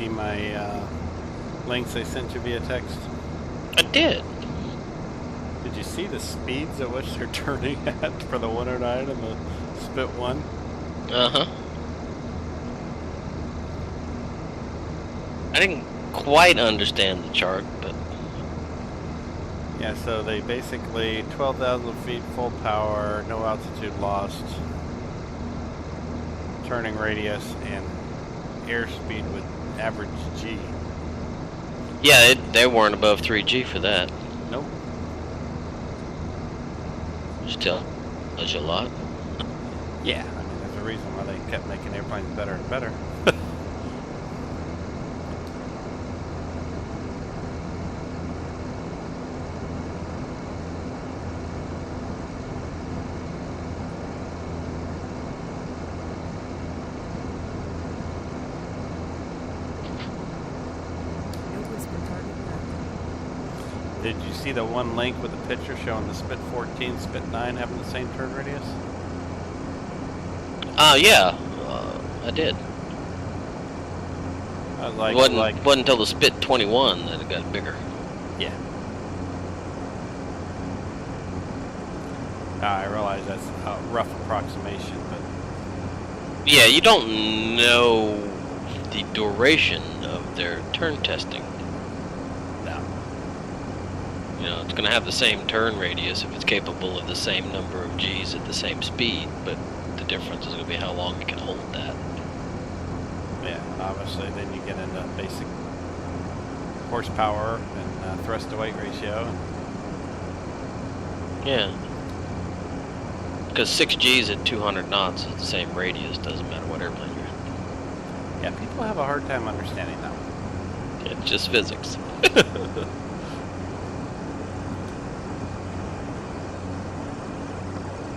see my links I sent you via text? I did. Did you see the speeds at which they're turning at for the 109 and the Spit 1? Uh-huh. I didn't quite understand the chart, but... Yeah, so they basically 12,000 feet full power, no altitude lost, turning radius, and airspeed with average G. Yeah, they weren't above 3G for that. Nope. Which tells you a lot. Yeah, I mean, there's a reason why they kept making airplanes better and better. Did you see the one link with the picture showing the Spit 14, Spit 9 having the same turn radius? Yeah, I did. I was like, wasn't until the Spit 21 that it got bigger. Yeah. I realize that's a rough approximation, but... Yeah, you don't know the duration of their turn testing. No. You know, it's going to have the same turn radius if it's capable of the same number of Gs at the same speed, but the difference is going to be how long it can hold that. Yeah, obviously then you get into basic horsepower and thrust to weight ratio. Yeah. Because 6 Gs at 200 knots is the same radius, doesn't matter what airplane you're in. Yeah, people have a hard time understanding that one. It's just physics.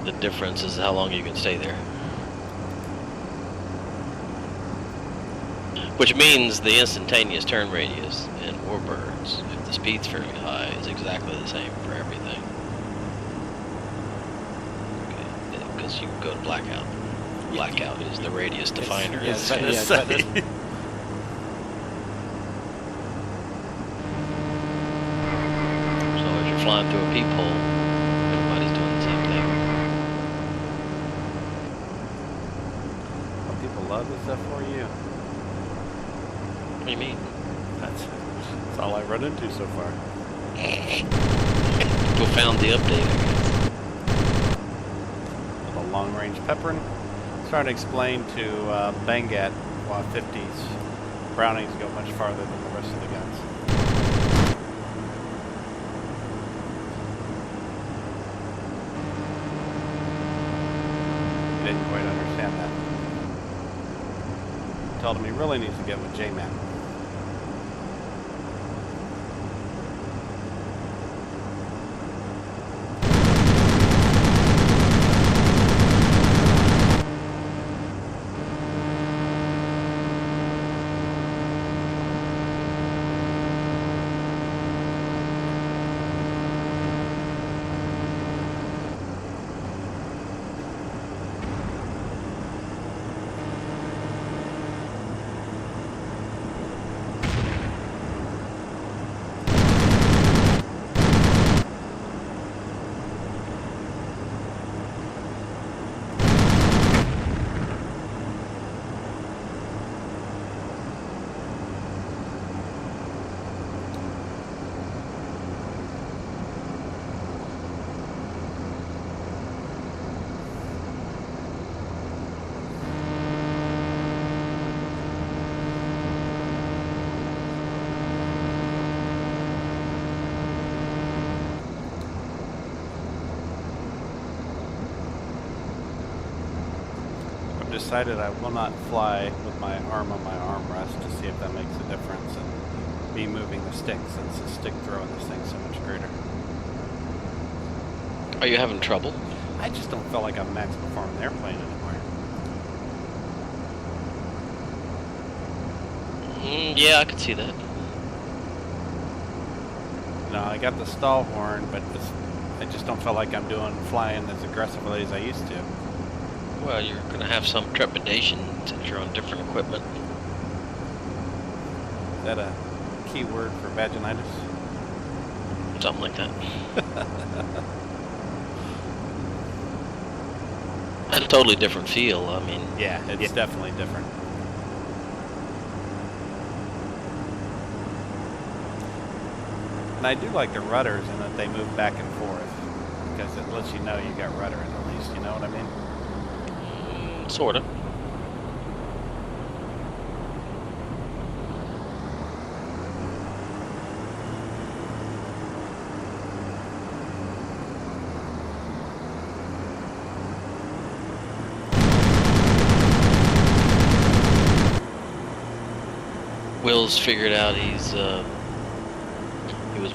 The difference is how long you can stay there. Which means the instantaneous turn radius in warbirds, if the speed's fairly high, is exactly the same for everything. Okay, because you can go to blackout. Blackout is the radius definer. Yes, So if you're flying through a peephole, everybody's doing the same thing. Well, people love this stuff for you. What do you mean? That's all I run into so far. People found the update, I guess. The long-range peppering. Trying to explain to Bangat why 50s Brownings go much farther than the rest of the guns. He didn't quite understand that. Told him he really needs to get with JMAP. Decided I will not fly with my arm on my armrest to see if that makes a difference in me moving the stick, since the stick throwing this thing so much greater. Are you having trouble? I just don't feel like I'm max performing the airplane anymore. Yeah, I could see that. No, I got the stall horn, but I just don't feel like I'm flying as aggressively as I used to. Well, you're going to have some trepidation since you're on different equipment. that a key word for vaginitis? Something like that. That's a totally different feel. I mean, yeah, it's definitely different. And I do like the rudders in that they move back and forth because it lets you know you got rudders at least. You know what I mean? Sorta. Will's figured out he was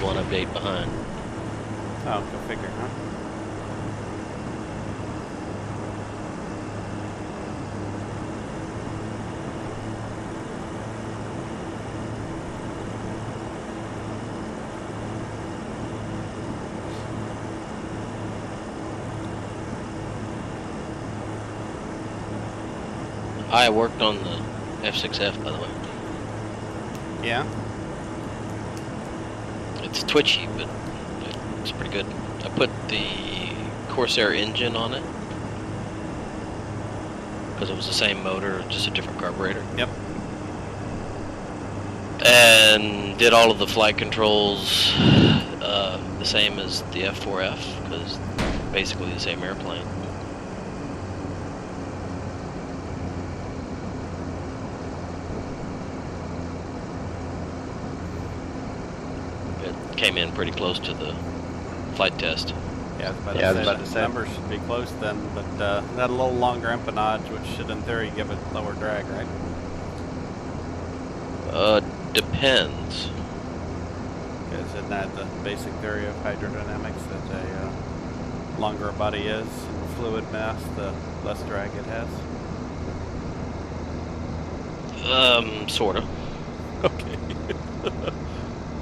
one update behind. Oh, go figure, huh? I worked on the F6F, by the way. Yeah? It's twitchy, but it's pretty good. I put the Corsair engine on it because it was the same motor, just a different carburetor. Yep. And did all of the flight controls the same as the F4F because basically the same airplane. Came in pretty close to the flight test. Yeah, I was about to say numbers should be close then, but that a little longer empennage, which should in theory give it lower drag, right? Depends. Isn't that the basic theory of hydrodynamics, that the longer a body is in fluid mass, the less drag it has? Sorta. Okay.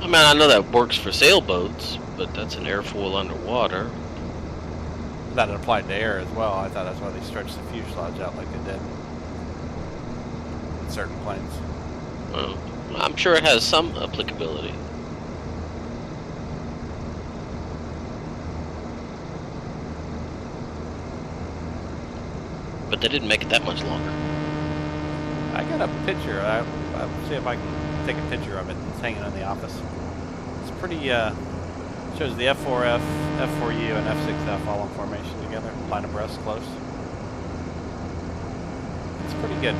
I mean, I know that works for sailboats, but that's an airfoil underwater. That applied to air as well. I thought that's why they stretched the fuselage out like they did in certain planes. Well, I'm sure it has some applicability. But they didn't make it that much longer. I got a picture. I'll see if I can take a picture of it. It's hanging in the office. It's pretty, shows the F4F, F4U, and F6F all in formation together, line abreast, close. It's pretty good.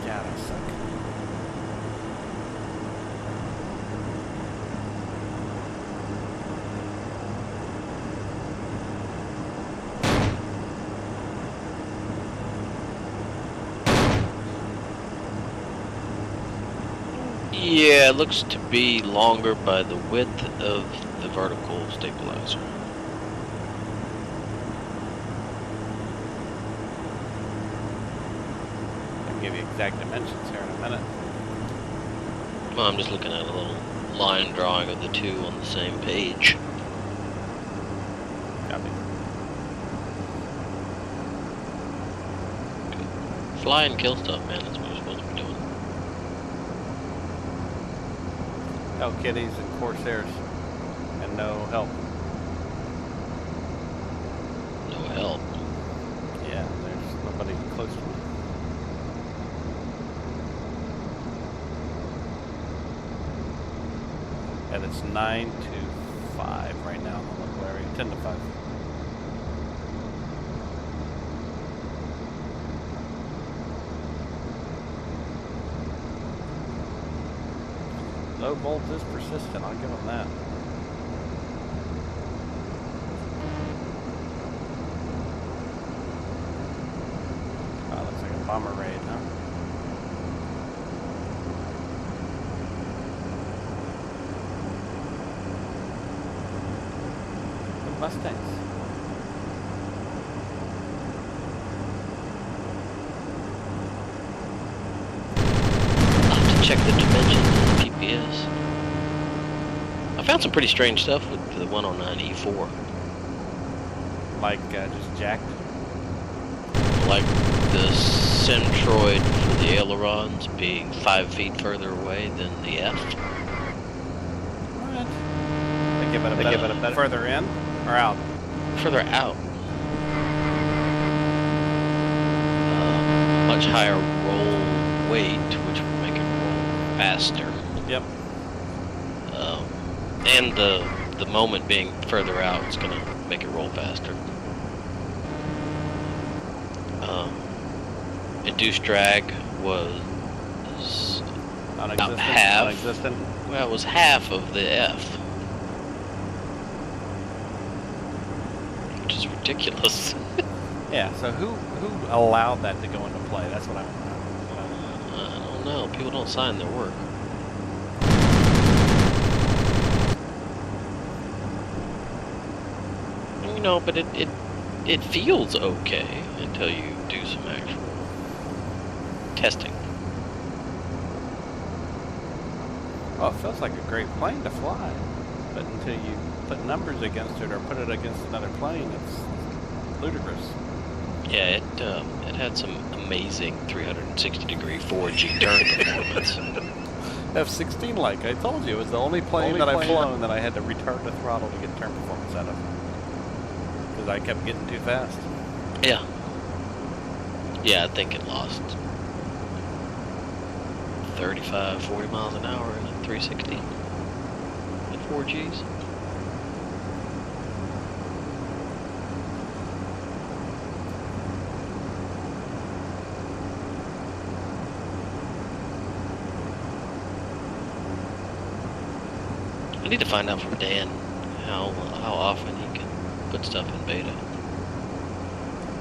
God, I suck. Yeah, it looks to be longer by the width of the vertical stabilizer. I'll give you exact dimensions here in a minute. Well, I'm just looking at a little line drawing of the two on the same page. Copy. Fly and kill stuff, man. That's what you're supposed to be doing. No kitties and Corsairs, and no help. No help. Yeah, there's nobody close to me. And it's 9 to 5 right now in the local area, 10 to 5. Low volt is persistent, I'll give them that. Oh, looks like a bomber raid, huh? The Mustangs. I'll I'll have to check the dimensions of the GPS. I I found some pretty strange stuff with the 109E4. Like just jacked. Like the centroid for the ailerons being 5 feet further away than the F. What? They give it a better further in or out? Further out. Much higher roll weight, which would make it roll faster. Yep. And the moment being further out is going to make it roll faster. Induced drag was about half. Non-existent. Well, it was half of the F, which is ridiculous. Yeah. So who allowed that to go into play? That's what I want to know. I don't know. People don't sign their work. You know, but it feels okay until you do some actual testing. Well, it feels like a great plane to fly, but until you put numbers against it or put it against another plane, it's ludicrous. Yeah, it had some amazing 360-degree 4G turn performance. F-16, like I told you, it was the only plane that I've flown that I had to retard the throttle to get turn performance out of. Because I kept getting too fast. Yeah. Yeah, I think it lost 35, 40 miles an hour in a 360 at 4Gs. I need to find out from Dan how often he can put stuff in beta. I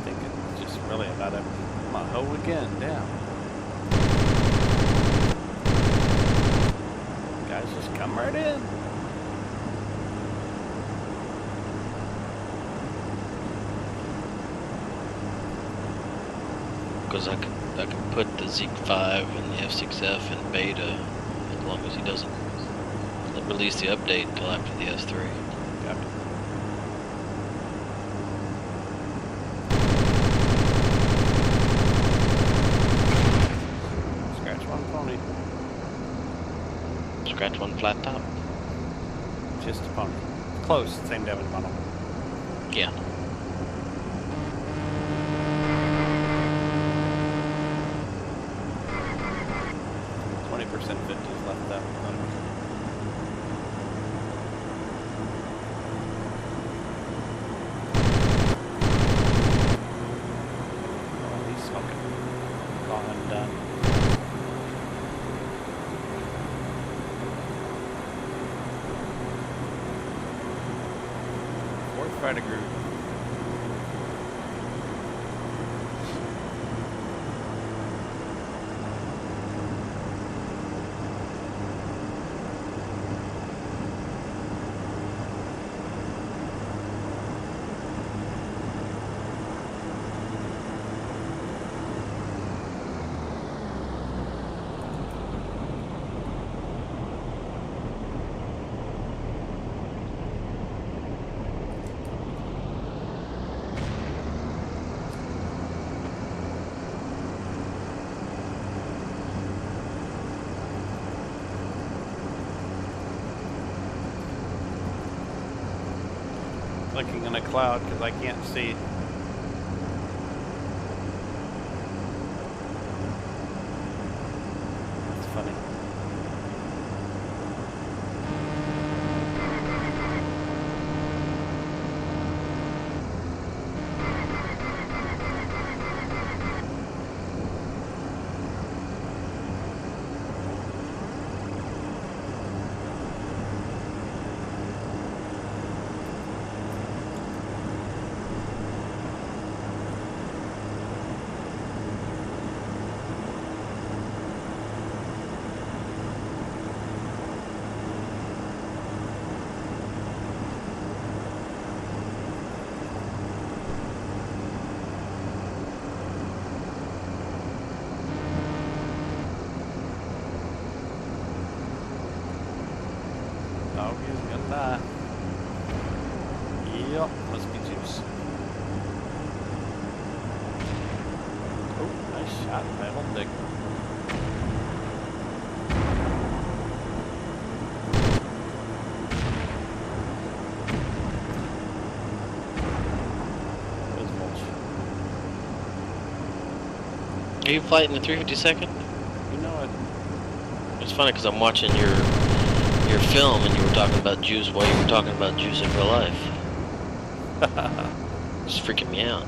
think it's just really about a hoe again down. Guys, just come right in. Because I can put the Zeke 5 and the F6F in beta as long as he doesn't release the update until after the S3. Copy. Scratch one pony. Scratch one flat top. Just a pony. Close, same damage model. Yeah. %50 is left out. Oh, he's smoking. Gone done. Fourth fighter group. Looking in a cloud because I can't see. It's funny. Got my home dick. There's mulch. Are you fighting the 352nd? You know it. It's funny because I'm watching your film and you were talking about Jews while you were talking about Jews in real life. It's freaking me out.